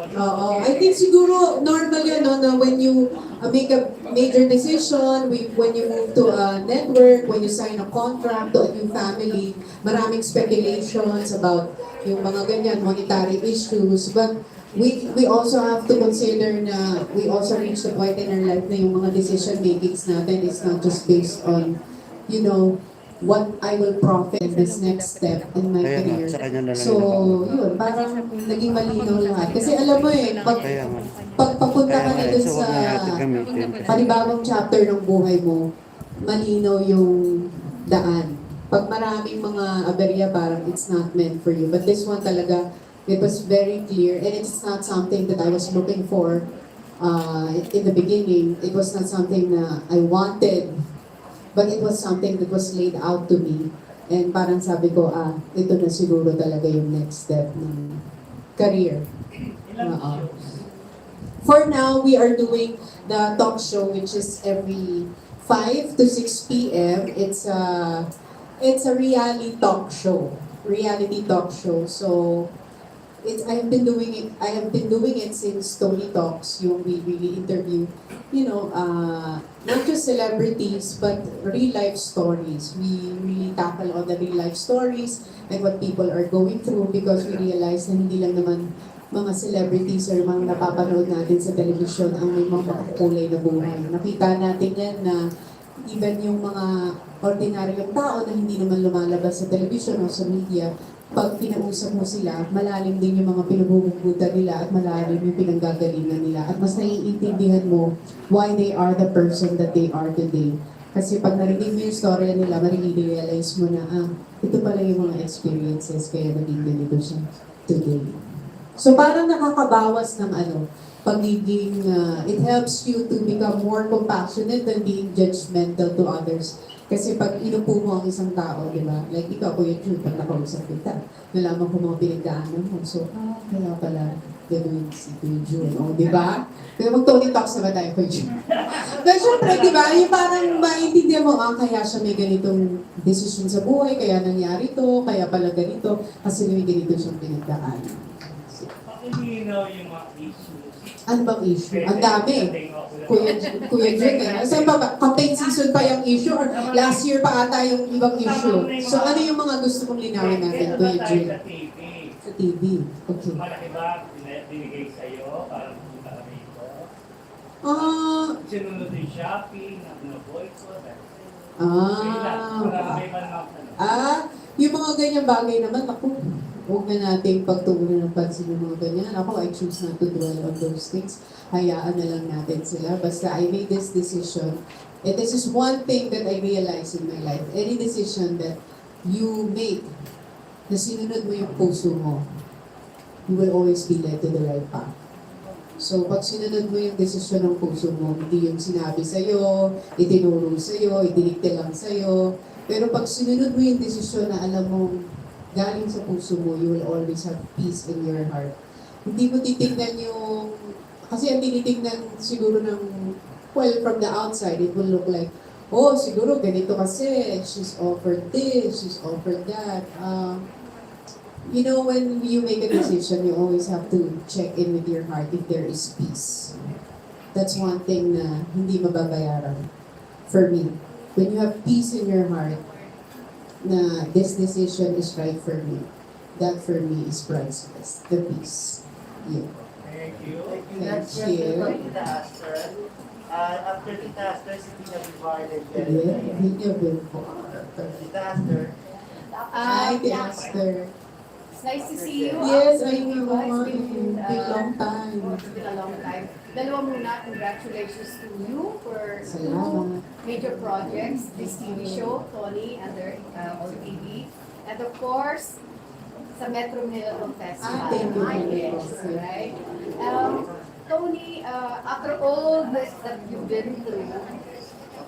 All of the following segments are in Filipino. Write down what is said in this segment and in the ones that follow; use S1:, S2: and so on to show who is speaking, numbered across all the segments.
S1: Oo. I think siguro normal yun, no, na when you make a major decision, when you move to a network, when you sign a contract to a new family, maraming speculations about yung mga ganyan, monetary issues. But we also have to consider na we also reach the point in our life na yung mga decision makings natin is not just based on, you know, what I will profit in this next step in my
S2: Kaya nga,
S1: career.
S2: sa kanya na lang
S1: So, yun, parang naging malinaw lahat. Kasi alam mo
S2: Kaya nga.
S1: pag papunta ka na dun
S2: So
S1: sa
S2: huwag na natin gamitin.
S1: panibagong chapter ng buhay mo, malinaw yung daan. Pag maraming mga aberya, parang it's not meant for you. But this one talaga, it was very clear and it's not something that I was looking for in the beginning. It was not something na I wanted, but it was something that was laid out to me. And parang sabi ko, ito na siguro talaga yung next step ng career. For now, we are doing the talk show, which is every 5 to 6 p.m. It's a reality talk show. Reality talk show. So I have been doing it. I have been doing it since Toni Talks. Yung we really interview, not just celebrities but real life stories. We really tackle all the real life stories and what people are going through because we realize na hindi lang naman mga celebrities or mga napapanood natin sa television ang may mga makukulay na buhay. Nakita natin yan na even yung mga ordinaryong tao na hindi naman lumalabas sa television o sa media, pag pinausap mo sila, malalim din yung mga pinaghuhugutan nila at malalim yung pinanggagalingan nila. At mas naiintindihan mo why they are the person that they are today. Kasi pag narinig mo yung story nila, marirealize mo na, ito pala yung mga experiences kaya naging ganito siya today. So parang nakakabawas ng pagiging, it helps you to become more compassionate than being judgmental to others. Kasi pag inupo mo ang isang tao, di ba? Like ikaw, Kuya Jude, pag nakausap kita, nalaman ko mga pinagdaanan mo. So, kaya pala, gano'n si Kuya Jude. O, di ba? Kaya mag-Toni Talks naman tayo, Kuya Jude. Pero syempre, di ba? Yung parang maintindihan mo, kaya siya may ganitong desisyon sa buhay, kaya nangyari to, kaya pala ganito, kasi may ganito siyang pinagdaanan.
S3: Pakilinaw yung mga issues.
S1: Ano bang issue? Ang dami. Kuya Jun, saan ba? Campaign season pa yung issue or last year pa ata yung ibang issue? So ano yung mga gusto kong linawin natin, Kuya Jun?
S3: Sa TV.
S1: Sa TV. Okay.
S3: Malaki ba binigay sa'yo para pumunta ka rito? Sinunod yung shopping, boycott.
S1: Yung mga ganyang bagay naman, huwag na natin pagtuunan ng pansin yung mga ganyan. I choose not to dwell on those things. Hayaan na lang natin sila. Basta I made this decision. And this is one thing that I realized in my life. Any decision that you make, na sinunod mo yung puso mo, you will always be led to the right path. So, pag sinunod mo yung desisyon ng puso mo, hindi yung sinabi sa'yo, itinuro sa'yo, idinikte lang sa'yo. Pero pag sinunod mo yung desisyon na alam mo, galing sa puso mo, you will always have peace in your heart. Hindi mo titignan yung, kasi ang tinitignan siguro ng, well, from the outside, it will look like, oh, siguro ganito kasi, she's offered this, she's offered that. When you make a decision, you always have to check in with your heart if there is peace. That's one thing na hindi mababayaran for me. When you have peace in your heart, na this decision is right for me, that for me is priceless. The peace. Yeah.
S3: Thank you.
S4: That's
S1: Thank you.
S4: Tita Aster. After Tita Aster, si Tina Bivarden.
S1: Video before.
S4: Tita Aster.
S1: Hi, Master.
S5: It's nice to see you.
S1: Yes, I know.
S5: It's been
S1: Been long time.
S5: It's been a long time. Dalawa muna, congratulations to you for
S1: Salamat.
S5: 2 major projects. This TV show, Toni, under ALLTV. And of course, sa Metro Manila Film Festival.
S1: Thank you.
S5: Yes, right. Toni, after all this that you've been through,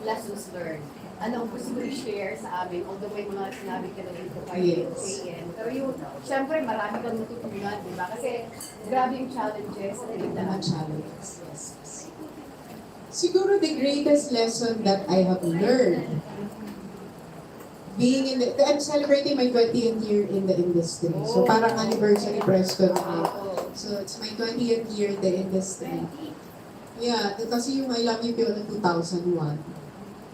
S5: lessons learned. Anong gusto mo i-share sa amin? Although may mga sinabi ka na dito kay KN. Pero yung, syempre marami kang natutunan, di ba? Kasi grabe yung challenges na
S1: Mga
S5: nagdaan.
S1: challenges. Yes. Siguro the greatest lesson that I have learned being I'm celebrating my 20th year in the industry. So parang anniversary press ko na So it's my 20th year in the industry. Yeah, kasi yung I Love You Pio ng 2001.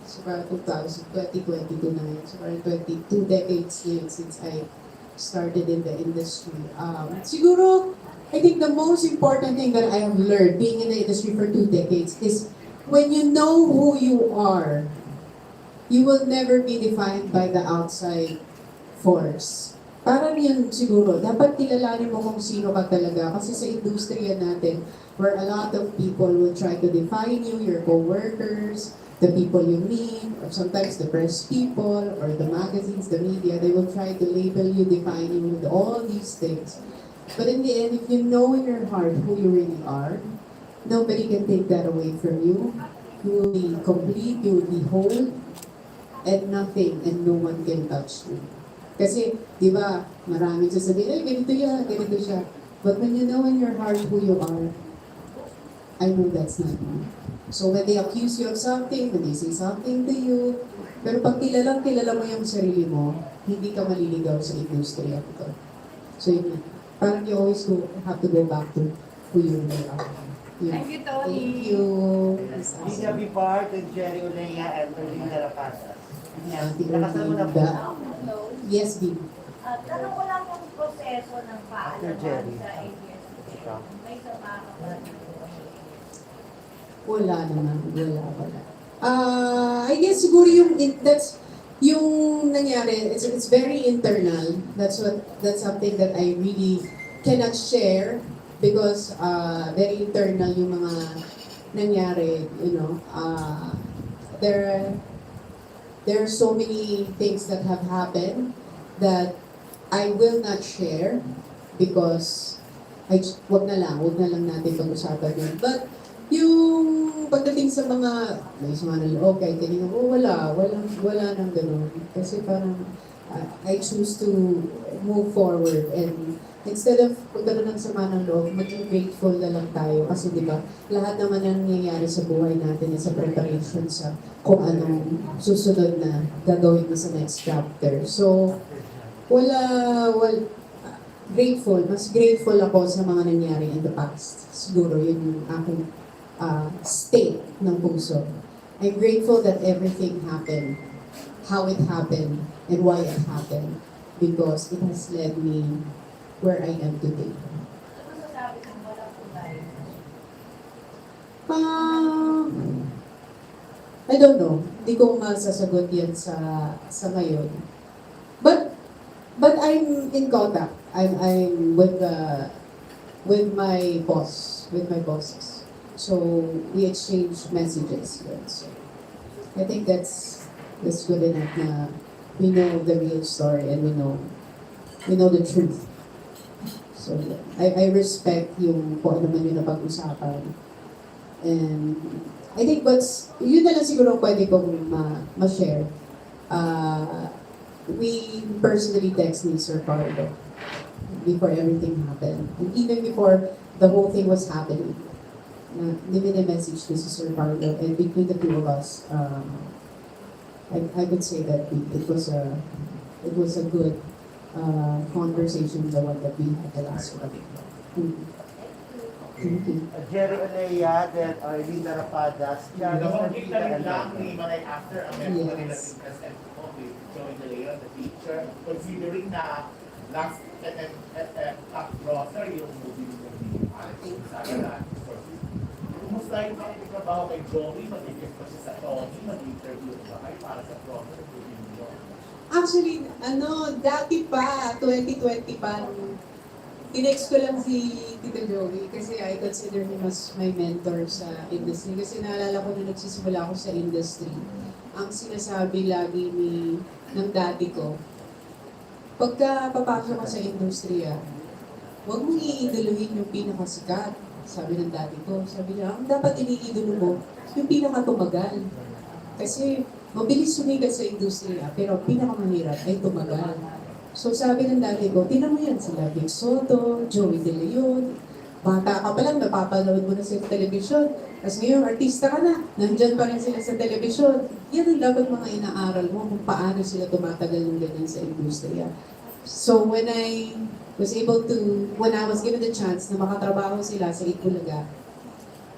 S1: So parang 2022 na yun. So parang 22 decades na yun since I started in the industry. Siguro, I think the most important thing that I have learned being in the industry for 2 decades is when you know who you are, you will never be defined by the outside force. Parang yun siguro, dapat kilalanin mo kung sino ka talaga. Kasi sa industriya natin, where a lot of people will try to define you, your co-workers, the people you meet, or sometimes the press people, or the magazines, the media, they will try to label you, define you with all these things. But in the end, if you know in your heart who you really are, nobody can take that away from you. You will be complete, you will be whole, and nothing and no one can touch you. Kasi, di ba, maraming sasabihin, ay, ganito yan, ganito siya. But when you know in your heart who you are, I know that's not you. So when they accuse you of something, when they say something to you, pero pag kilala mo yung sarili mo, hindi ka maliligaw sa industriya ito. So yun, parang you always have to go back to who you really are. Yun.
S5: Thank you, Tony.
S1: Thank you.
S4: Lina Bibart and Jerry Olea and Erlinda Rapazas.
S1: Ate
S4: Lakasan mo na po.
S1: Erlinda. Yes, Bibi.
S6: Tanong ko lang yung proseso ng
S4: Sir Jerry.
S6: paalaman sa ABS. May sama ka ba?
S1: Wala naman. Wala. I guess siguro that's yung nangyari, it's very internal. That's something that I really cannot share because very internal yung mga nangyari, you know. There are so many things that have happened that I will not share because wag na lang natin pag-usapan yun. But yung pagdating sa mga may sama ng loob, kahit kanina, wala nang ganun. Kasi parang I choose to move forward and instead of pagkaroon ng sama ng loob, maging grateful na lang tayo. Kasi di ba, lahat naman ang nangyayari sa buhay natin is a preparation sa kung anong susunod na gagawin mo sa next chapter. So, mas grateful ako sa mga nangyari in the past. Siguro yun yung aking state ng puso. I'm grateful that everything happened, how it happened, and why it happened. Because it has led me where I am today.
S6: Ano masasabi kung walang kulay?
S1: I don't know. Hindi ko masasagot yan sa ngayon. But I'm in contact. I'm with my bosses. So we exchange messages. Yun. So I think that's good enough na we know the real story and we know the truth. So I respect yung kung ano man yung napag-usapan. And I think yun na lang siguro pwede kong ma-share. We personally texted Sir Carlo before everything happened. And even before the whole thing was happening. Given a message to Sir Carlo, and between the two of us, I could say that it was a good conversation, the one that we had the last one. Thank you.
S4: Jerry Olea and Erlinda Rapazas.
S3: Nabanggit na rin lang ni Manay after ang meron na rin
S1: Yes.
S3: natin SFO with Joey De Leon, the teacher, considering na last top browser yung movie ni Alex Gonzaga. Kumusta yung trabaho kay Joey? Mag-guest pa siya sa Toni, mag-interview ba kayo para sa browser ng movie niyo?
S1: Actually, dati pa, 2020 pa, tinext ko lang si Tito Joey kasi I consider him as my mentor sa industry. Kasi naalala ko na nagsisimula ako sa industry. Ang sinasabi lagi ng dati ko, pagka papasok ka sa industriya, huwag mong iiduluhin yung pinakasikat. Sabi ng dati ko, sabi niya, ang dapat iniidolo mo, yung pinakatumagal. Kasi mabilis sumigat sa industriya, pero pinakamahirap ay tumagal. So sabi ng dati ko, tinan mo yan sila Vic Soto, Joey De Leon, bata ka pa lang, napapanood mo na sa telebisyon. Tapos ngayon, artista ka na, nandyan pa rin sila sa telebisyon. Yan ang dapat mga inaaral mo kung paano sila tumatagal ng ganyan sa industriya. So when was able to, when I was given the chance na makatrabaho sila sa Itbulaga,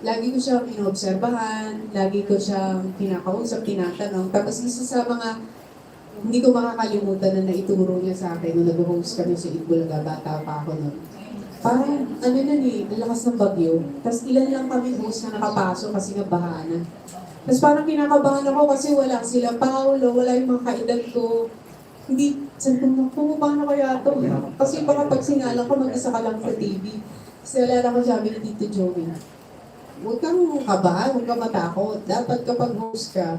S1: lagi ko siyang inoobserbahan, lagi ko siyang kinakausap, tinatanong. Tapos isa sa mga hindi ko makakalimutan na naituro niya sa akin nung nag-host kami sa Itbulaga, bata pa ako nun. Parang, ano na ang lakas ng bagyo. Tapos ilan lang kami host na nakapasok kasi nga baha na. Tapos parang kinakabahan ako kasi wala sila Paolo, wala yung mga kaedad ko. Hindi, sabi ko, paano kaya ito? Kasi baka pag sinalang ko, mag-isa ka lang sa TV. Kasi alala ko sabi ni Tito Joey, huwag kang kabahan, huwag kang matakot. Dapat kapag host ka,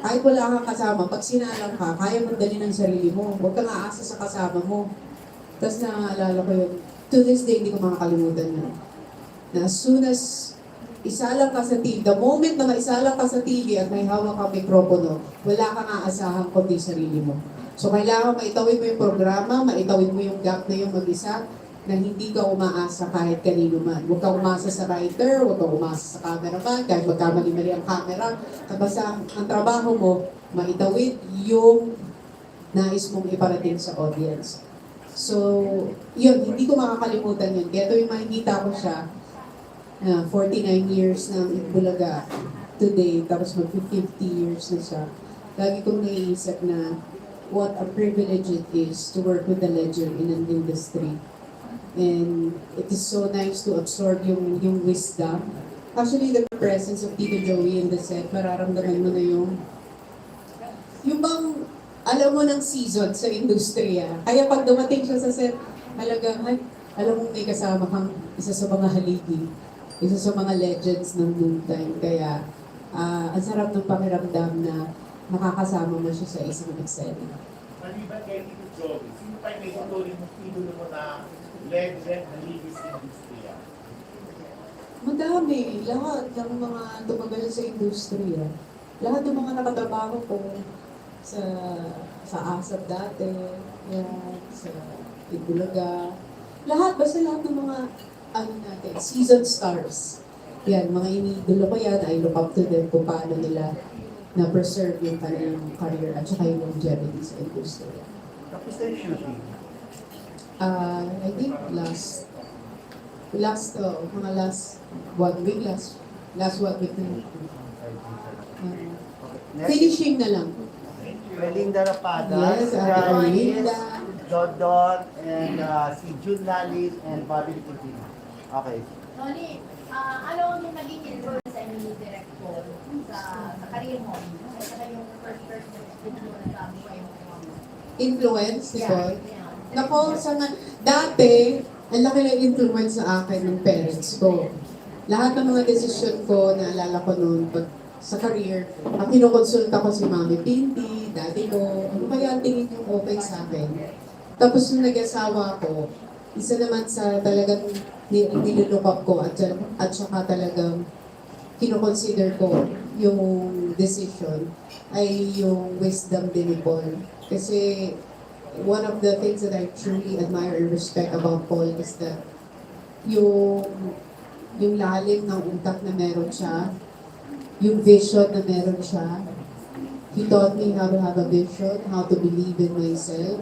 S1: kahit wala kang kasama, pag sinalang ka, kaya mong dali ng sarili mo. Huwag kang aasa sa kasama mo. Tapos naaalala ko yun. To this day, hindi ko makakalimutan yun. Na as soon as isalang ka sa TV, the moment na maisalang ka sa TV at may hawak kang mikropono, wala kang aasahan kundi sarili mo. So kailangan maitawid mo yung programa, maitawid mo yung gap na yung mag-isa, na hindi ka umaasa kahit kanino man. Huwag kang umasa sa writer, huwag kang umasa sa cameraman, kahit magkamali-mali ang camera. Basta ang trabaho mo, maitawid yung nais mong iparating sa audience. So, yun, hindi ko makakalimutan yun. Kaya ito yung makikita ko siya, 49 years ng Itbulaga today, tapos mag-50 years na siya. Lagi kong naiisip na what a privilege it is to work with a legend in an industry. And it is so nice to absorb yung wisdom. Actually, the presence of Tito Joey in the set, mararamdaman mo na yung bang alam mo ng season sa industriya. Kaya pag dumating siya sa set, halagang, ay, alam mo may kasama kang isa sa mga haligi, isa sa mga legends ng noontime. Kaya, ang sarap ng pakiramdam na nakakasama mo siya sa isang eksena.
S3: Maliban kay Tito Joey, sino pa yung may tutuloy mong idolo mo na legend na ligis industriya?
S1: Madami. Lahat ng mga tumagal sa industriya. Lahat ng mga nakatrabaho ko sa ASAP dati, yan, sa Itbulaga. Basta lahat ng mga season stars. Yan, mga iniidolo ko yan, I look up to them kung paano nila na-preserve yung kanilang career at saka yung longevity sa industriya.
S4: Tapos na yung shooting.
S1: I think mga last 1 week na.
S4: Next,
S1: Finishing na lang.
S4: Melinda Rapada,
S1: Yes,
S4: Ryan,
S1: Melinda.
S4: Dodon, and si June Lalin, and Bobby Coutinho. Okay.
S6: Tony, ano ang naging influence sa inyo ni Direct Paul sa career mo? Sa yung first person na nasabi ko yung
S1: Influence, di ba?
S6: Yeah.
S1: Nako, dati, ang laki ng influence sa akin ng parents ko. Lahat ng mga desisyon ko, naalala ko noon, sa career, ang kinukonsulta ko si Mami Pinti, daddy ko, ano kaya ang tingin yung okay sa akin. Tapos nung nag-asawa ko, isa naman sa talagang nilulook up ko at saka talagang kinoconsider ko yung decision ay yung wisdom din ni Paul. Kasi one of the things that I truly admire and respect about Paul is that yung lalim ng utak na meron siya, yung vision na meron siya. He taught me how to have a vision, how to believe in myself,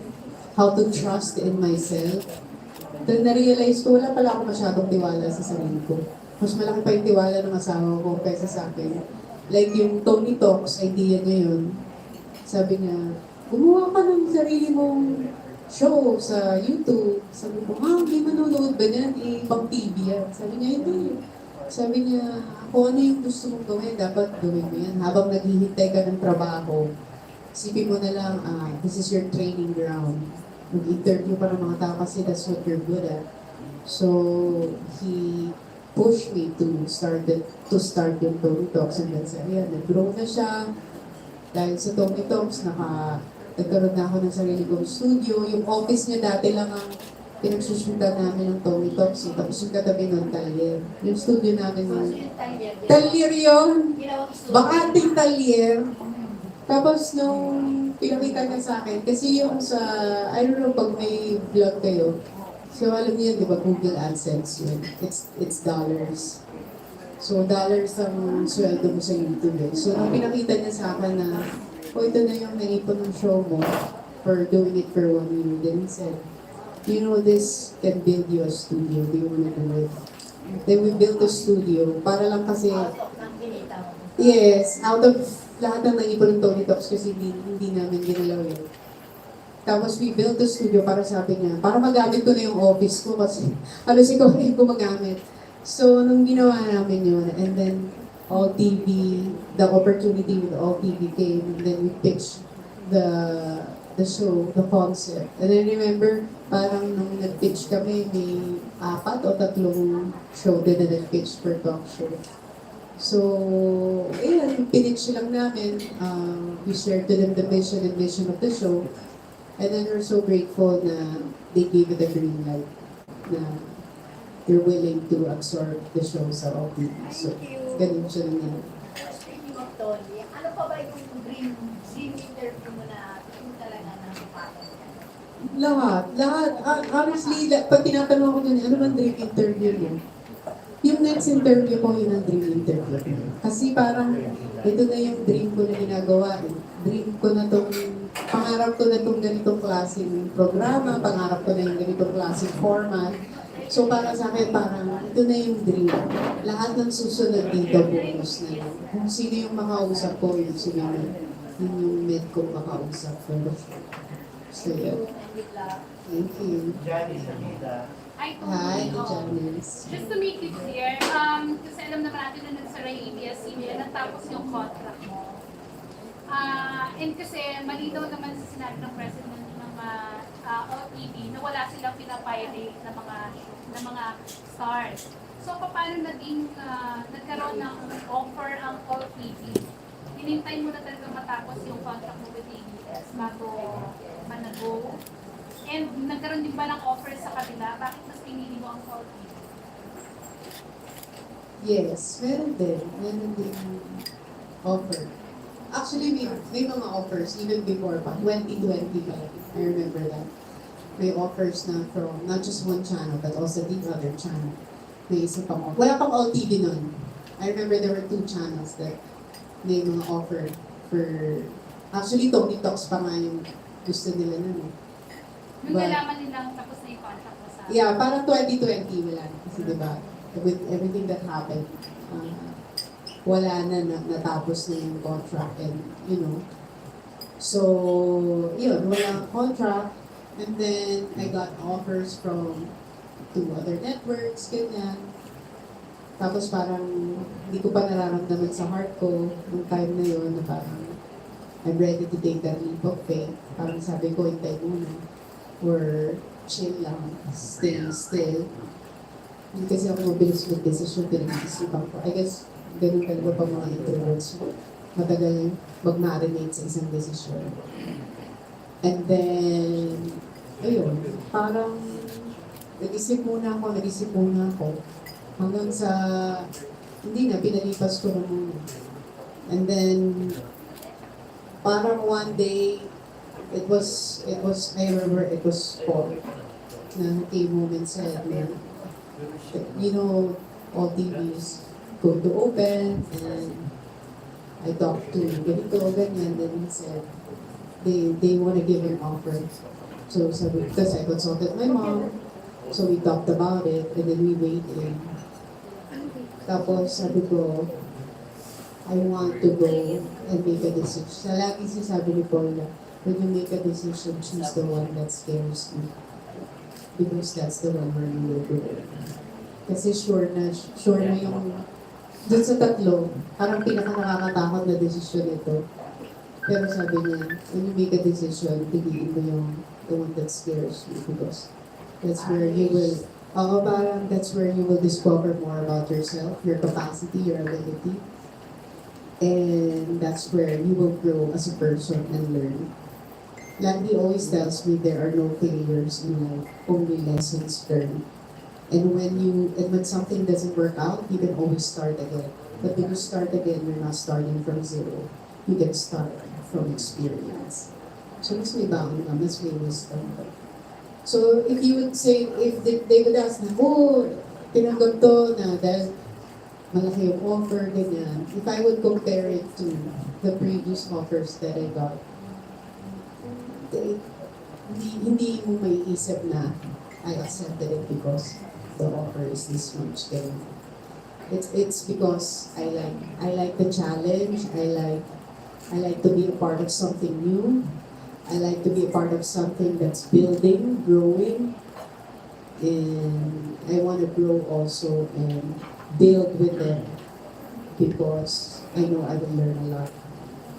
S1: how to trust in myself. Then na-realize ko, wala pala ako masyadong tiwala sa sarili ko. Mas malaki pa yung tiwala ng asawa ko kaysa sa akin. Like yung Toni Talks idea niya yun. Sabi niya, gumawa ka ng sarili mong show sa YouTube. Sabi ko, hindi manonood ba niyan? Ibang TV yan. Sabi niya, hindi. Sabi niya, kung ano yung gusto mong gawin, dapat gawin mo yan. Habang naghihintay ka ng trabaho, isipin mo na lang, this is your training ground. Mag-interview ka ng mga tao kasi that's what you're good at. So, he pushed me to start yung Toni Talks, and then sabi, nag-grow na siya. Dahil sa Toni Talks, nagkaroon na ako ng sarili kong studio. Yung office niya dati lang ang pinagsusundan namin ng Toni Talks. Tapos yung katabi ng Talyer. Yung studio namin ng Talyer yun! Bakanting Talyer. Tapos nung pinakita niya sa akin, kasi yung sa, I don't know, pag may vlog kayo, so alam niyo, di ba, Google AdSense yun. It's dollars. So dollars ang sweldo mo sa YouTube eh. So nung pinakita niya sa akin na, ito na yung naipon ng show mo for doing it for 1 year. Then he said, you know, this can build you a studio. Do you wanna do it? Then we built a studio para lang kasi,
S6: Out of ng kinita mo.
S1: yes, out of lahat ng naipon ng Tony Talks kasi hindi namin ginalaw yun. Tapos we built a studio para sabi niya, para magamit ko na yung office ko kasi halos ikaw na yung gumagamit. So, nung ginawa namin yun, and then ALLTV, the opportunity with ALLTV came, and then we pitched the show, the concept. And I remember, parang nung nag-pitch kami, may 4 o 3 show din na nag-pitch per talk show. So, ayun, pinitch lang namin. We shared to them the vision and mission of the show. And then we're so grateful na they gave it a green light na they're willing to absorb the show sa OPT. So, ganun siya nangyari.
S6: Speaking of Tony, ano pa ba yung dream interview mo na yung talaga nakapagod ka?
S1: Lahat. Honestly, pag tinatanong ako dyan, ano bang dream interview mo? Yung next interview ko, yun ang dream interview. Kasi parang, ito na yung dream ko na ginagawa. Dream ko na tong, pangarap ko na tong ganitong klaseng programa, pangarap ko na yung ganitong klaseng format. So para sa akin, parang, ito na yung dream. Lahat ng susunod dito, bonus na yun. Kung sino yung makausap ko, yun yung med ko makausap for the show. So, yeah.
S6: And good luck.
S1: Thank you.
S4: Janice Anita.
S7: Hi,
S1: Hi,
S7: Tony.
S1: Janice.
S7: Just to make it clear, kasi alam naman natin na nagsara yung ABS-CBN, natapos yung contract mo. And kasi malinaw naman sa sinabi ng President ng ALLTV na wala silang pinapirate na mga stars. So, paano nagkaroon ng offer ang ALLTV? Hinintay mo na talaga matapos yung contract mo with ABS bago manago? And nagkaroon din ba ng offer sa kabila? Bakit mas pinili mo ang ALLTV?
S1: Yes, meron din. Meron din offer. Actually, may mga offers even before pa. 2020 pa. I remember that. May offers na from not just one channel but also the other channel. May isa pang offer. Wala pang ALLTV nun. I remember there were 2 channels that may mga offer for... Actually, Tony Talks pa nga yung gusto nila nun.
S7: Nung
S1: But-
S7: nalaman nilang tapos na yung contract mo sa...
S1: Yeah, parang 2020 wala. Kasi diba, with everything that happened, wala na natapos na yung contract and, you know. So, yun, wala contract. And then, I got offers from 2 other networks, ganyan. Tapos parang, hindi ko pa nararamdaman sa heart ko, nung time na yun, na parang, I'm ready to take that leap of faith. Parang sabi ko, hintay muna. Or, chill lang, stay still. Hindi kasi ako mabilis mag-desisyon, pinag-isipan ko. I guess, ganun talaga pa mga introverts. Matagal mag-marinate sa isang desisyon. And then, ayun, parang nag-isip muna ako. Hanggang sa, hindi na, pinalipas ko na muna. And then, parang one day, it was, I remember it was Paul, na came home and said, you know, all TVs go to open, and I talked to ganito, ganyan, then he said, they want to give an offer. So because I consulted my mom, so we talked about it, and then we waited. Tapos sabi ko, I want to go and make a decision. Lagi sinasabi ni Paul na, when you make a decision, choose the one that scares you. Because that's the one where you will go. Kasi sure na yung, dun sa 3, parang pinaka-nakakatakot na decision ito. Pero sabi niya, when you make a decision, piliin mo yung the one that scares you because that's where you will, parang that's where you will discover more about yourself, your capacity, your ability. And that's where you will grow as a person and learn. Like he always tells me, there are no failures in life, only lessons learned. And when something doesn't work out, you can always start again. But when you start again, you're not starting from zero. You can start from experience. So mas may baon ka, mas may wisdom ka. So if you would say, if they would ask na, tinanggap to na dahil malaki yung offer, ganyan. If I would compare it to the previous offers that I got, hindi mo maiisip na I accepted it because the offer is this much. Then it's because I like the challenge. I like to be a part of something new. I like to be a part of something that's building, growing, and I want to grow also and build with them because I know I will learn a lot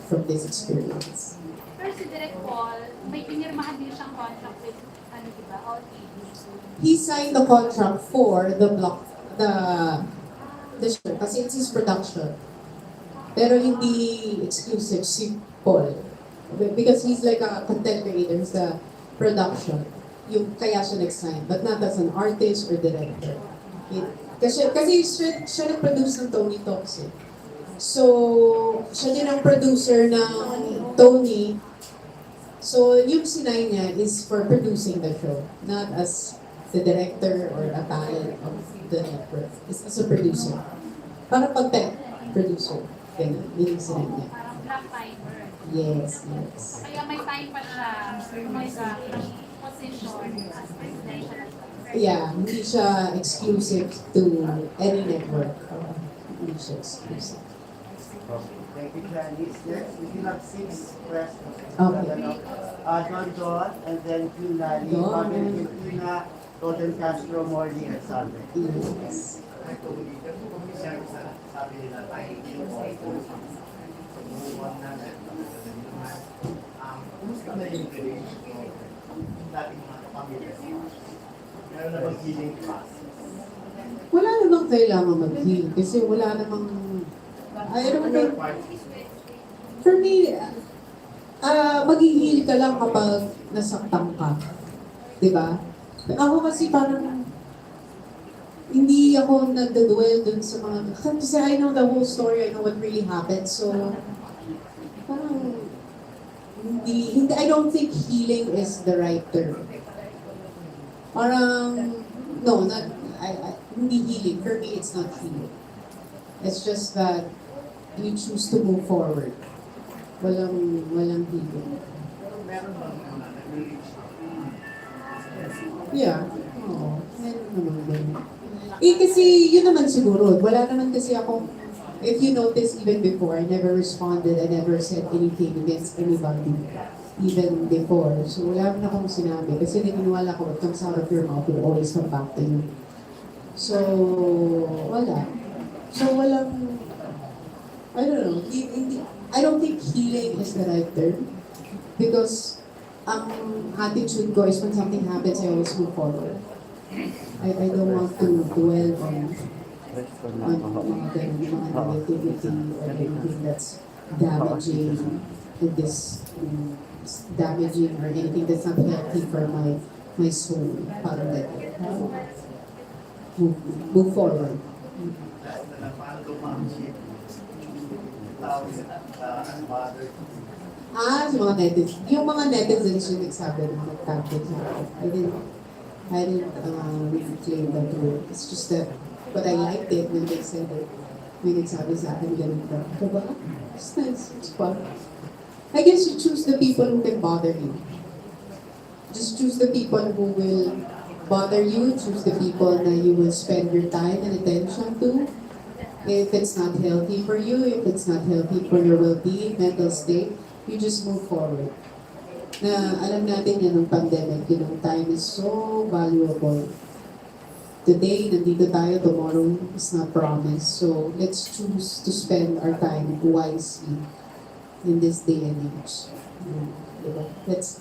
S1: from this experience.
S7: Pero si Direk Paul, may pinirmahan din siyang contract with, ano diba, ALLTV.
S1: He signed the contract for the show kasi it's his production. Pero hindi exclusive si Paul. Because he's like a content creator, he's a production. Yung kaya siya nag-sign, but not as an artist or director. Kasi siya nag-produce ng Tony Talks eh. So, siya din ang producer ng Tony. So, yung sinay niya is for producing the show, not as the director or a talent of the network. It's as a producer. Para pag-tech producer. Ganun, yun yung sinay niya.
S7: Parang black timer.
S1: Yes, yes.
S7: Kaya may time pa siya, may position as presidential.
S1: Yeah, hindi siya exclusive to any network. Hindi siya exclusive.
S4: Thank you, Janice. Next, we still have 6 questions.
S1: Okay.
S4: Don, and then June Lali,
S1: Don.
S4: Pamela Tina, Toten Castro, Morley, and Sandra.
S1: Yes.
S3: Sabi nila tayo yung buwan natin. Kumusta na yung relationship ng dating mga kapamilya? Meron na bang healing process?
S1: Wala namang kailangan mag-heal kasi wala namang I don't know. For me, mag-heal ka lang kapag nasaktan ka. Diba? Ako kasi parang hindi ako nagdadwell dun sa mga kasi I know the whole story, I know what really happened. So, parang hindi I don't think healing is the right term. Parang, no, not, hindi healing. For me, it's not healing. It's just that you choose to move forward. Walang healing.
S3: Pero meron bang mga nag-reach?
S1: Yeah. Oo. Meron naman din. Kasi yun naman siguro. Wala naman kasi akong, if you notice even before, I never responded, I never said anything against anybody. Even before. So wala naman akong sinabi. Kasi naniniwala ko, what comes out of your mouth will always come back to you. So, wala. So walang, I don't know. I don't think healing is the right term. Because ang attitude ko is when something happens, I always move forward. I don't want to dwell on mga negativity or anything that's damaging damaging or anything that's not healthy for my soul. Parang that. Move forward.
S3: Last na lang, paano lumamship? Tawag ang mother.
S1: Sa mga netizens. Yung mga netizens yung nagsabi na nagtagpo sa akin. I didn't really claim that word. It's just that, but I liked it when they said it. May nagsabi sa akin, ganun ka. Diba? It's nice. It's fun. I guess you choose the people who can bother you. Just choose the people who will bother you. Choose the people that you will spend your time and attention to. If it's not healthy for you, if it's not healthy for your well-being, mental state, you just move forward. Na alam natin yan ng pandemic, time is so valuable. Today, nandito tayo, tomorrow is not promised. So, let's choose to spend our time wisely in this day and age. Diba? Let's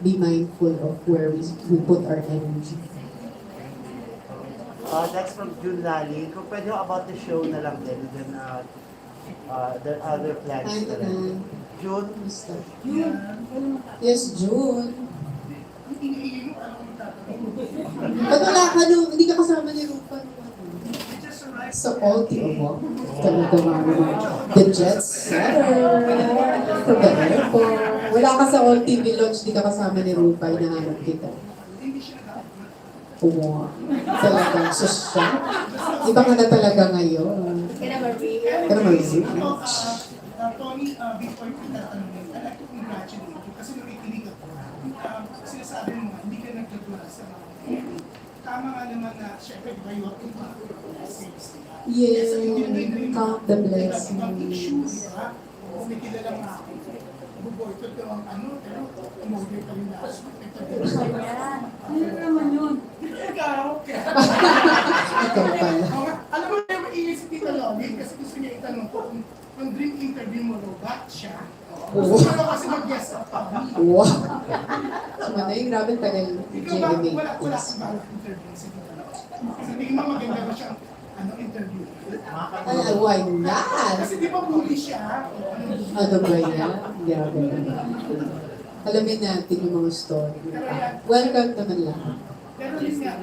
S1: be mindful of where we put our energy.
S4: Next from June Lali. Kung pwede about the show na lang din, then the other plans
S1: Ay,
S4: na lang. June?
S1: June. Yes, June. Ba't wala ka nung, hindi ka kasama ni Rupa? Sa ALLTV. Talaga naman. The jet setter. From the airport. Wala ka sa ALLTV launch, hindi ka kasama ni Rupa. Hinahanap kita. Oo. Talagang sosyal. Iba ka na talaga ngayon. Pero ma-review.
S8: Tony, before you tatanungin, I'd like to congratulate you kasi nakikinig ako. Sinasabi mo, hindi ka nagtatuwa tama nga naman na syempre kayo ang iba. Saves nila.
S1: Yeah,
S8: Kasi hindi na yun
S1: count the
S8: ibang issue,
S1: blessings.
S8: di ba? Kung may kilala nga ako, buboycott ko ang ano, pero umorder ka rin last week.
S5: Ano naman yun?
S8: Ikaw, kaya.
S1: Ikaw pala.
S8: Alam mo na maingay si Tita Loli kasi gusto niya itanong ko kung ang dream interview mo robot siya.
S1: Oo.
S8: Gusto ko kasi mag-guest up pa.
S1: Wow! Sumanay, grabe tagal
S8: Ikaw ba,
S1: JMA.
S8: wala kang balak interview si Tita Loli? Kasi tingin mo maganda ba siyang interview?
S1: Ay, why not?
S8: Kasi di ba bully siya?
S1: Ano ba yan? Grabe. Alamin natin yung mga story. Welcome naman lang.
S8: Pero yun nga,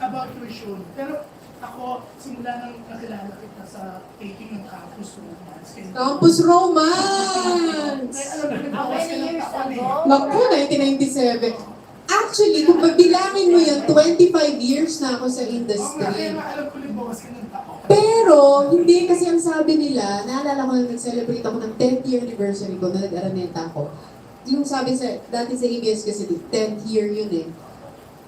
S8: about your show. Pero ako, simula nang nakilala kita sa taping ng Campus Romance.
S1: Campus Romance!
S8: Kaya alam mo,
S6: How
S8: nagbawas ka
S6: many
S8: ng
S6: years
S8: taon eh.
S6: ago?
S1: Naku, 1997. Actually, kung pagbilangin mo yan, 25 years na ako sa
S8: Oo nga, kaya
S1: industry.
S8: nga alam ko nagbawas ka ng taon.
S1: Pero, hindi kasi ang sabi nila, naalala ko na nag-celebrate ako ng 10th year anniversary ko na nag-araneta ako. Yung sabi sa, dati sa ABS kasi 10th year yun eh.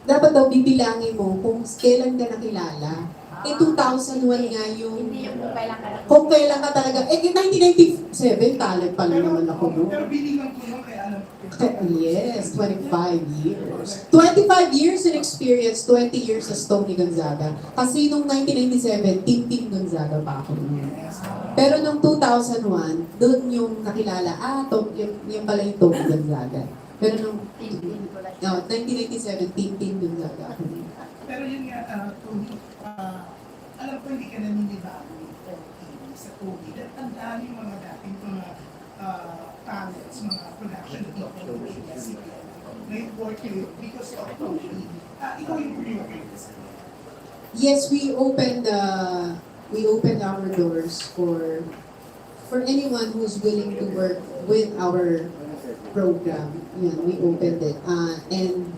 S1: Dapat daw bibilangin mo kung kailan ka nakilala. Eh, 2001 nga yung...
S6: Hindi yung kung kailan ka na.
S1: Kung kailan ka talaga... Eh, 1997, talent pa lang naman ako mo.
S8: Pero bilingan ko lang kaya alam ko.
S1: Yes, 25 years. 25 years in experience, 20 years as Toni Gonzaga. Kasi nung 1997, Team Gonzaga pa ako. Pero nung 2001, doon yung nakilala, yung pala yung Toni Gonzaga. Pero nung 1997, Team Gonzaga ako.
S8: Pero yun nga, Tony, alam ko hindi ka naninibago sa Tony. Dahil ang dami mga dating mga talents, mga production people, na-work you because of Tony. Ikaw yung priority.
S1: Yes, we opened our doors for anyone who's willing to work with our program. Yan, we opened it. And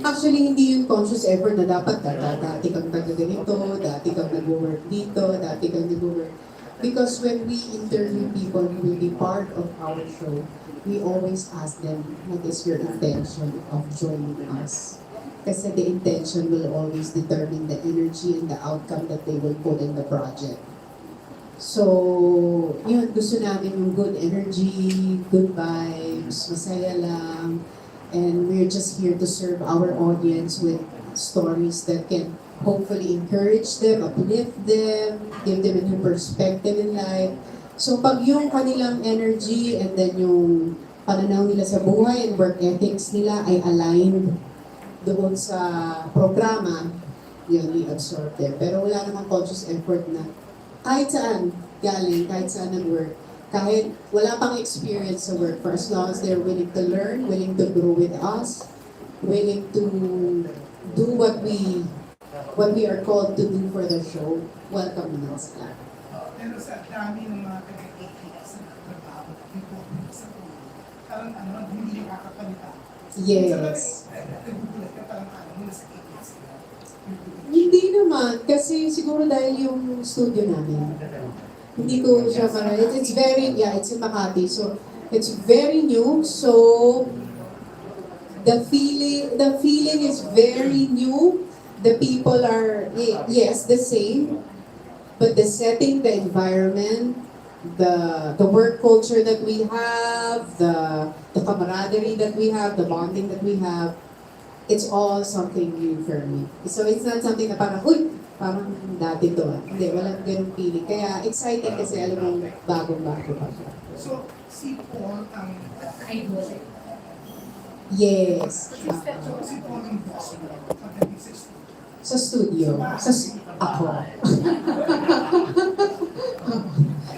S1: actually, hindi yung conscious effort na dapat dati kang taga-ganito, dati kang nag-work dito, dati kang nag-work. Because when we interview people who will be part of our show, we always ask them, what is your intention of joining us? Kasi the intention will always determine the energy and the outcome that they will put in the project. So, yun, gusto namin yung good energy, good vibes, masaya lang. And we're just here to serve our audience with stories that can hopefully encourage them, uplift them, give them a new perspective in life. So pag yung kanilang energy and then yung pananaw nila sa buhay and work ethics nila ay aligned doon sa programa, yun, we absorb them. Pero wala namang conscious effort na kahit saan galing, kahit saan nag-work, kahit wala pang experience sa work, for as long as they're willing to learn, willing to grow with us, willing to do what we are called to do for the show, welcome naman sila.
S8: Pero sa dami ng mga taga-AKS na trabaho, report sa Tony, parang hindi nakakapalita.
S1: Yes.
S8: Nagugulat ka parang muna sa AKS.
S1: Hindi naman, kasi siguro dahil yung studio namin, hindi ko siya it's very, it's in Makati, so it's very new, so the feeling is very new. The people are, yes, the same, but the setting, the environment, the work culture that we have, the camaraderie that we have, the bonding that we have, it's all something new for me. So it's not something na parang, parang dati to. Hindi, walang ganung feeling. Kaya excited kasi alam mo, bagong-bago pa siya.
S8: So, si Paul ang
S6: Idol.
S1: Yes.
S8: si Paul ang boss mo pagdating sa studio.
S1: Sa studio. Ako.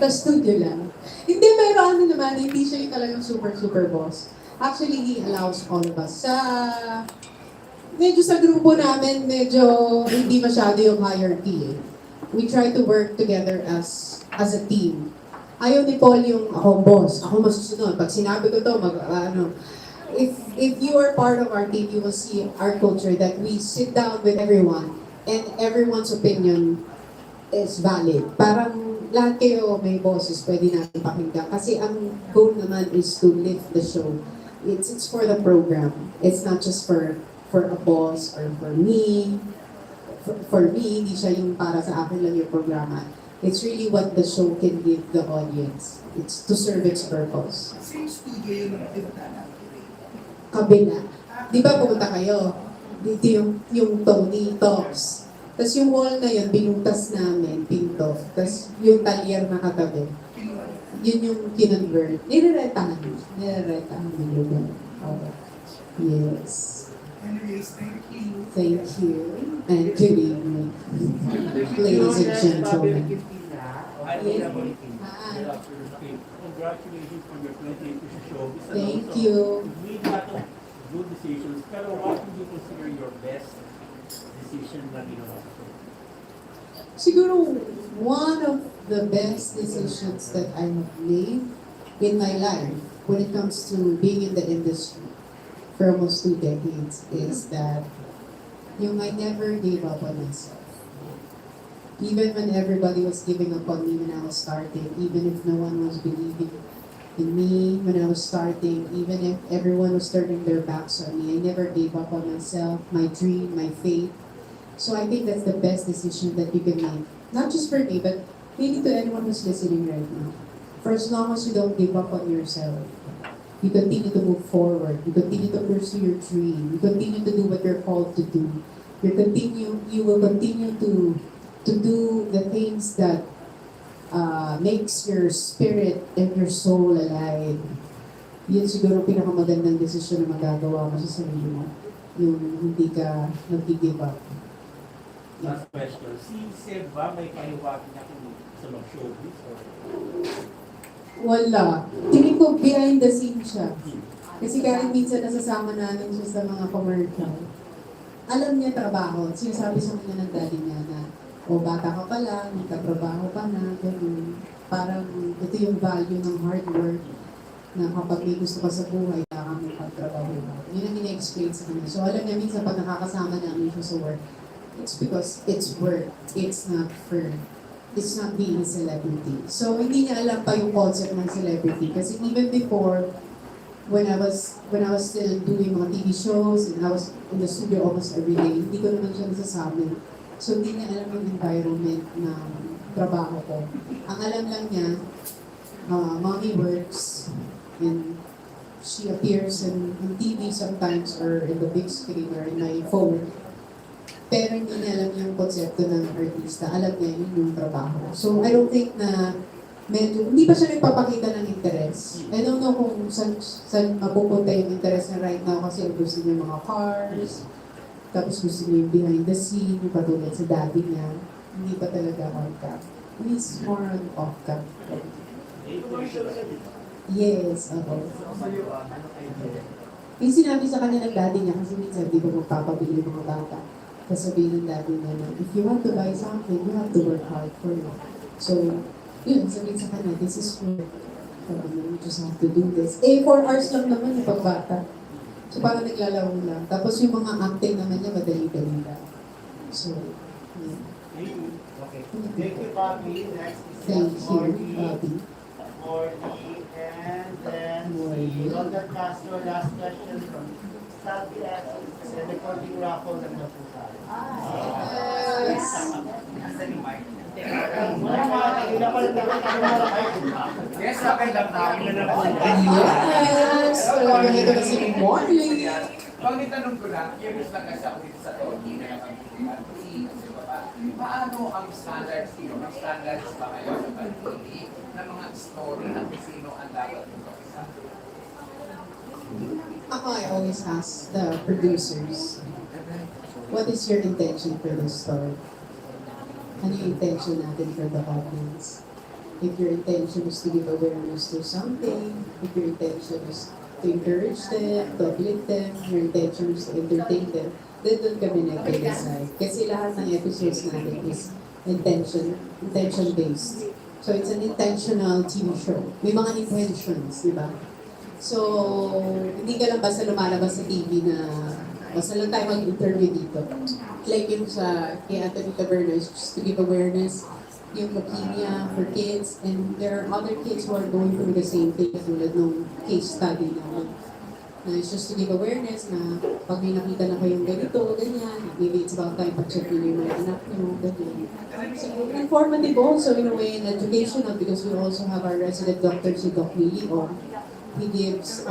S1: Sa studio lang. Hindi, pero ano naman, hindi siya yung talagang super boss. Actually, he allows all of us. Medyo sa grupo namin, medyo hindi masyado yung hierarchy eh. We try to work together as a team. Ayaw ni Paul yung ako boss, ako masusunod. Pag sinabi ko to, if you are part of our team, you will see our culture that we sit down with everyone and everyone's opinion is valid. Parang lahat kayo may bosses, pwede natin pakinggan. Kasi ang goal naman is to lift the show. It's for the program. It's not just for a boss or for me. for me, hindi siya yung para sa akin lang yung programa. It's really what the show can give the audience. It's to serve its purpose.
S8: Same studio yun ang pinunta namin.
S1: Kabila. Di ba pumunta kayo? Dito yung Toni Talks. Tapos yung wall na yun, binutas namin, pinto. Tapos yung talyer na katabi. Yun yung kinonvert. Nireretahan. Nireretahan yung lugar. Okay. Yes.
S8: Anyways, thank you.
S1: Thank you. And good evening. Ladies and gentlemen.
S9: Congratulations on your 28th show.
S1: Thank you.
S9: You made a lot of good decisions, pero what would you consider your best decision na ginawa sa show?
S1: Siguro, one of the best decisions that I have made in my life when it comes to being in the industry for almost 2 decades is that I never gave up on myself. Even when everybody was giving up on me when I was starting, even if no one was believing in me when I was starting, even if everyone was turning their backs on me, I never gave up on myself, my dream, my faith. So I think that's the best decision that you can make. Not just for me, but maybe to anyone who's listening right now. For as long as you don't give up on yourself, you continue to move forward, you continue to pursue your dream, you continue to do what you're called to do. You will continue to do the things that makes your spirit and your soul alive. Yun siguro pinakamagandang desisyon na magagawa mo sa sarili mo. Yung hindi ka nag-give up.
S9: Last question. Si Seb ba may pahiwagan niya kung sa mag-showbiz?
S1: Wala. Tingin ko behind the scenes siya. Kasi kahit minsan nasasama natin siya sa mga commercial. Alam niya trabaho. Sinasabi sa kanya ng daddy niya na, bata ka pa lang, nagkatrabaho ka na, ganun. Parang ito yung value ng hard work na kapag may gusto ka sa buhay, kailangan mo pagtrabaho ka. Yun ang ina-explain sa kanya. So alam niya minsan pag nakakasama namin siya sa work, it's because it's work. It's not being a celebrity. So hindi niya alam pa yung concept ng celebrity. Kasi even before, when I was still doing mga TV shows and I was in the studio almost every day, hindi ko naman siya nasasabi. So hindi niya alam yung environment ng trabaho ko. Ang alam lang niya, mommy works and she appears in TV sometimes or in the big screen or in my phone. Pero hindi niya alam yung konsepto ng artista. Alam niya yun yung trabaho. So I don't think na hindi pa siya nagpapakita ng interest. I don't know kung saan mapupunta yung interest niya right now kasi gusto niya mga cars, tapos gusto niya yung behind the scene, yung patulad sa daddy niya. Hindi pa talaga on cam. He's more on off cam. Yes, ako. Yung sinabi sa kanya ng daddy niya, kasi minsan di ba magpapabili yung mga bata. Sasabihin ng daddy niya na, if you want to buy something, you have to work hard for it. So, yun, sabihin sa kanya, this is work. You just have to do this. 4 hours lang naman yung pagbata. So, parang naglalaro lang. Tapos yung mga acting naman niya, madali-dali lang. So, yeah.
S4: Okay. Thank you, Bobby. Next is
S1: Thank you, Bobby.
S4: And then si Robert Castro, last question from Salty Ashes. And the recording raffle ng Napusa.
S1: Yes.
S3: Yes, okay lang namin na lang.
S1: Yes! Talaga nito na si Morley.
S10: Pag itanong ko lang, curious lang kasi ako dito sa Toni na yung paano ang standards niyo? Ang standards ba kayo sa pagpili ng mga story na kung sino ang dapat yung kapisa?
S1: I always ask the producers, what is your intention for this story? Ano yung intention natin for the audience? If your intention is to give awareness to something, if your intention is to encourage them, to uplift them, your intention is to entertain them, then doon kami nag-decide. Kasi lahat ng episodes natin is intention-based. So it's an intentional TV show. May mga intentions, di ba? So, hindi ka lang basta lumalabas sa TV na basta lang tayo mag-interview dito. Like yung kay Anthony Taberna is just to give awareness, yung leukemia for kids, and there are other kids who are going through the same thing tulad nung case study namin. Na it's just to give awareness na pag may nakita na kayong ganito, ganyan, maybe it's about time pag-check nyo yung mga anak nyo, ganyan. So, informative also in a way and educational because we also have our resident doctor, si Doc Willie, he gives,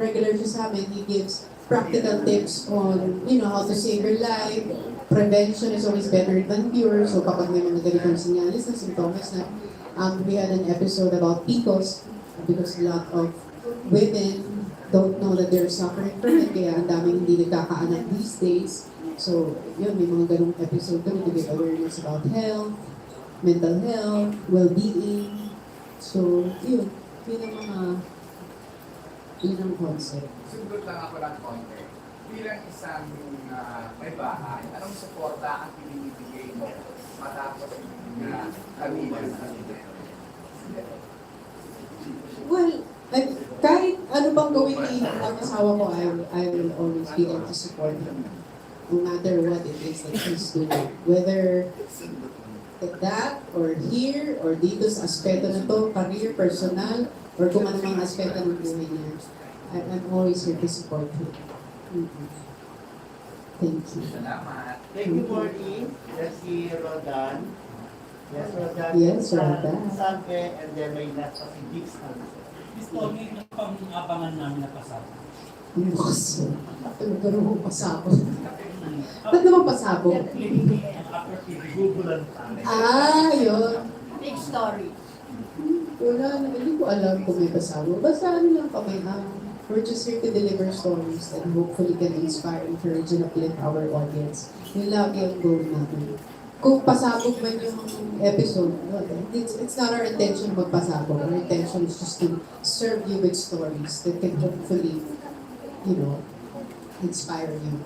S1: regular siya sa amin, he gives practical tips on, how to save your life. Prevention is always better than cure. So kapag may mga ganitong sinyalis na symptoms na, we had an episode about PCOS because a lot of women don't know that they're suffering from it, kaya ang daming hindi nagkakaanak these days. So, yun, may mga ganong episode kami to give awareness about health, mental health, well-being. So, yun ang concept.
S10: Sundot lang ako ng konti. Bilang isang may bahay, anong suporta ang pinibigay mo matapos kamilan sa
S1: Well, kahit ano bang gawin ni ang asawa ko, I will always be there to support him. No matter what it is that he's doing. Whether that, or here, or dito sa aspeto na to, career, personal, or kung ano mga aspeto ng buhay niya. I'm always here to support him. Mm-hmm. Thank you.
S10: Salamat.
S4: Thank you, Morty. Let's see Rodan. Yes, Rodan.
S1: Yes, Rodan.
S4: Sanke, and then may nasa si Dix.
S9: Miss Toni, ano pang abangan namin na pasado?
S1: Bukas. Pero mo pasabog. Ba't naman pasabog?
S9: Gugulan pa.
S1: Yun.
S5: Big story.
S1: Wala, hindi ko alam kung may pasabog. Basta lang kami, we're just here to deliver stories that hopefully can inspire, encourage, and uplift our audience. Yun lagi ang goal namin. Kung pasabog man yung episode, it's not our intention magpasabog. Our intention is just to serve you with stories that can hopefully, inspire you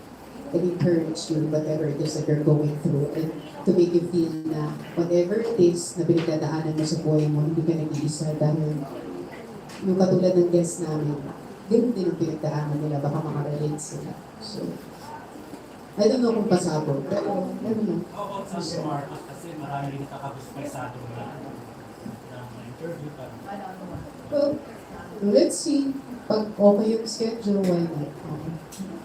S1: and encourage you whatever it is that you're going through, and to make you feel na whatever it is na pinagdadaanan mo sa buhay mo, hindi ka nag-iisa dahil yung katulad ng guest namin, ganun din ang pinagdaanan nila, baka makarelate sila. So, I don't know kung pasabog, pero ano lang.
S9: Oo, sa Marcos kasi marami rin nakakabispaisado na interview pa.
S1: Well, let's see. Pag okay yung schedule, why not?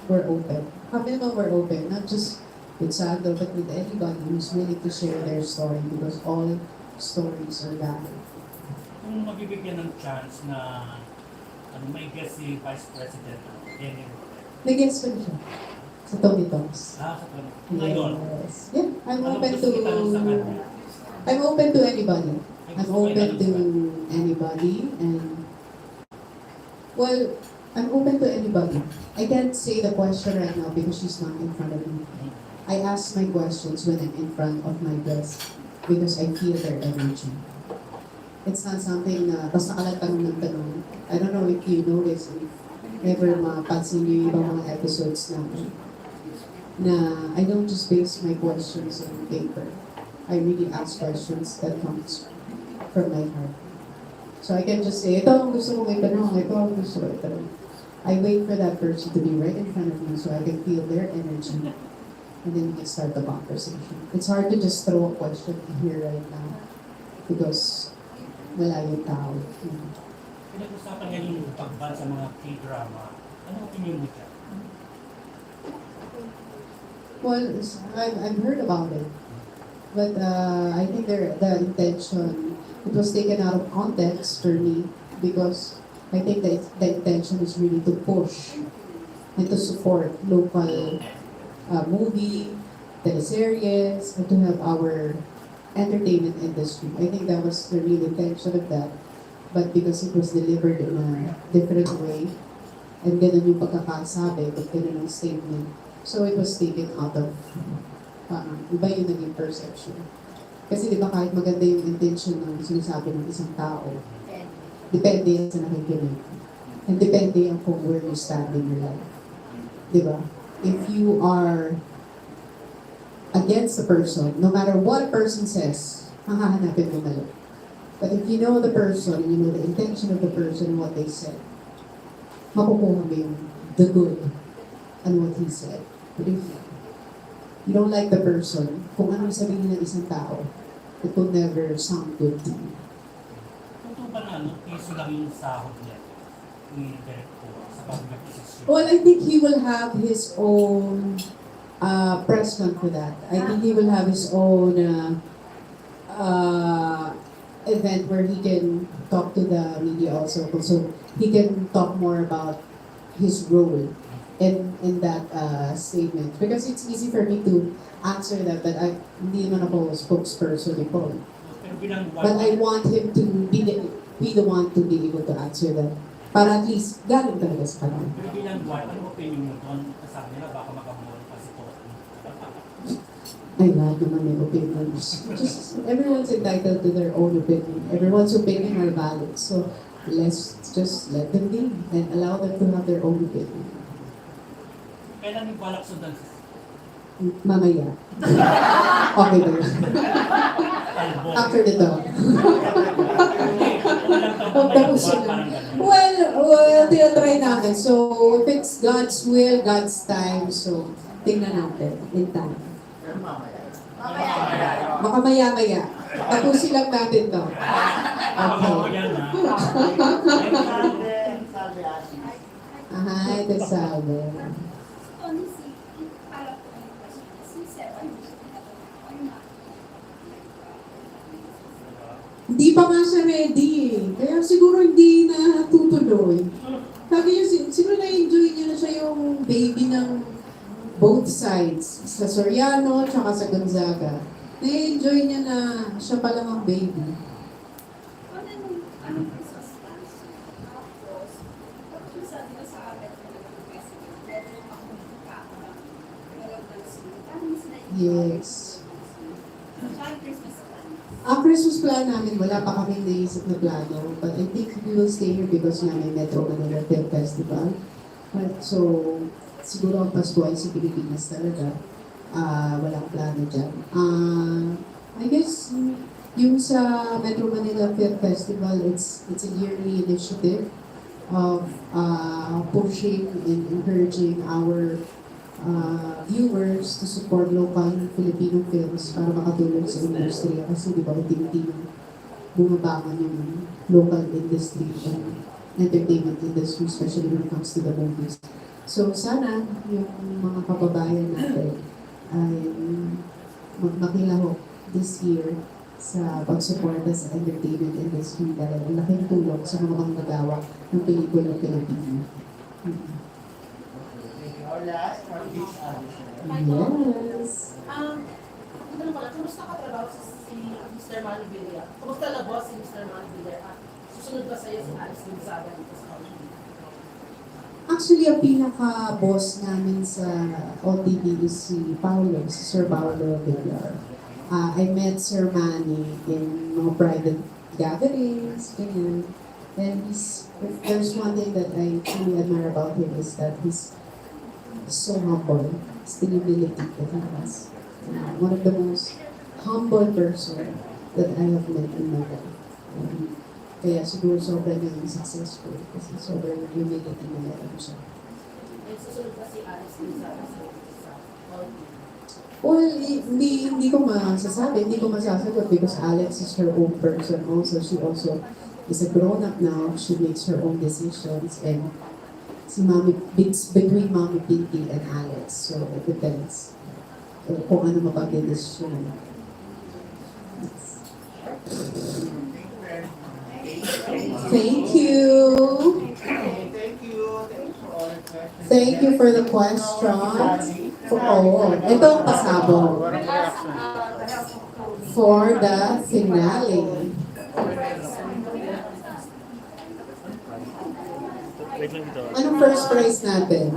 S1: We're open. Kami naman we're open, not just with Sando, but with anybody who's willing to share their story because all stories are valid.
S9: Kung mabibigyan ng chance na may guest si Vice President,
S1: Nag-guess pa siya sa Tony Talks.
S9: sa ngayon,
S1: Yes. Yeah, I'm
S9: ano
S1: open
S9: gusto itanong sa kanya?
S1: I'm open to anybody. I'm open to anybody, and well, I'm open to anybody. I can't say the question right now because she's not in front of me. I ask my questions when I'm in front of my guests because I feel their energy. It's not something na basta ka lang tanong ng tanong. I don't know if you notice, if ever mapansin niyo yung ibang mga episodes namin, na I don't just base my questions on paper. I really ask questions that comes from my heart. So I can just say, ito ang gusto kong itanong, ito ang gusto kong itanong. I wait for that person to be right in front of me so I can feel their energy, and then we can start the conversation. It's hard to just throw a question here right now because wala yung tao.
S9: Pinag-usapan nga yung pagban sa mga K-drama. Ano opinion mo dyan?
S1: Well, I've heard about it, but I think the intention, it was taken out of context for me because I think that the intention is really to push and to support local movie, teleseries, and to have our entertainment industry. I think that was the real intention of that. But because it was delivered in a different way, and ganun yung pagkakasabi, but ganun ang statement, so it was taken out of, iba yung naging perception. Kasi di ba kahit maganda yung intention ng sinasabi ng isang tao, depende yan sa nakikinig. And depende yan kung where you stand in your life. Di ba? If you are against the person, no matter what a person says, ang hahanapin mo na lang. But if you know the person, you know the intention of the person and what they said, makukuha mo yung the good and what he said. But if you don't like the person, kung anong sabihin ng isang tao, it will never sound good to you.
S9: Totoo ba na, piso lang yung sahod niya? ni Director sa pag-desisyon?
S1: Well, I think he will have his own press con for that. I think he will have his own event where he can talk to the media also. So he can talk more about his role in that statement. Because it's easy for me to answer that, but hindi naman ako spokesperson ni Paul.
S9: Pero bilang
S1: But I want him to be the one to be able to answer that. Para at least galing talaga sa kanya.
S9: Pero bilang wife, ano opinion mo doon? Sabi nila baka makamol pa si Toni.
S1: Ay, lahat naman may opinions. Just, everyone's entitled to their own opinion. Everyone's opinion are valid. So, let's just let them be and allow them to have their own opinion.
S9: Kailan nagbalak sundan si
S1: Mamaya. Okay ba yun?
S9: Talbo?
S1: After the dog.
S9: Tapos
S1: Well, tinatry namin. So, if it's God's will, God's time, so, tingnan natin in time.
S4: Pero mamaya.
S1: Baka maya-maya. Tapusin lang natin to. Okay.
S4: Sabi Ashley.
S1: Aha, ito sabi.
S6: Tony, para po ang question, si Seven,
S1: Hindi pa nga siya ready eh. Kaya siguro hindi na tutuloy. Sabi niya, siguro na-enjoy niya na siya yung baby ng both sides. Sa Soriano, tsaka sa Gonzaga. Na-enjoy niya na siya pa lang ang baby.
S6: anong Christmas plans? Tapos, tapos sabi ko sa akin, meron akong walang pansin. Paano mo sila
S1: Yes.
S6: Paano Christmas plans?
S1: Ang Christmas plan namin, wala pa kaming naisip na plano. But I think we will stay here because nga may Metro Manila Film Festival. So, siguro ang Pasko ay sa Pilipinas talaga. Walang plano dyan. I guess, yung sa Metro Manila Film Festival, it's a yearly initiative of pushing and encouraging our viewers to support local Filipino films para makatulong sa industriya. Kasi di ba, unti-unti yung bumabangon yung local industry and entertainment industry, especially when it comes to the movies. So sana yung mga kababayan natin ay magmakilahok this year sa pagsuporta sa entertainment industry dahil ang laking tulong sa mga manggagawa ng pelikula Pilipino.
S4: Our last one is Ashley.
S1: Yes.
S11: Tanong ko lang, kumusta ka trabaho si Mr. Manny Villar? Kumusta na boss si Mr. Manny Villar? At susunod ba sa'yo si Alice Gonzaga dito sa Hollywood?
S1: Actually, ang pinaka-boss namin sa ALLTV is si Paolo, si Sir Paolo Villar. I met Sir Manny in mga private gatherings, ganyan. And if there's one thing that I truly admire about him is that he's so humble. It's the humility that he has. One of the most humble person that I have met in my life. Kaya siguro sobrang naging successful kasi sobrang humility na meron siya.
S11: And susunod ba si Alice Gonzaga sa Hollywood?
S1: Well, hindi ko masasabi, hindi ko masasagot because Alex is her own person also. She also is a grown-up now. She makes her own decisions and si Mami, it's between Mami Pinky and Alex. So, it depends kung ano mapag-decision. Thank you.
S4: Thank you. Thanks for all the questions.
S1: Thank you for the questions. Ito ang pasabog for the finale.
S2: Wait lang dito.
S1: Anong first prize natin?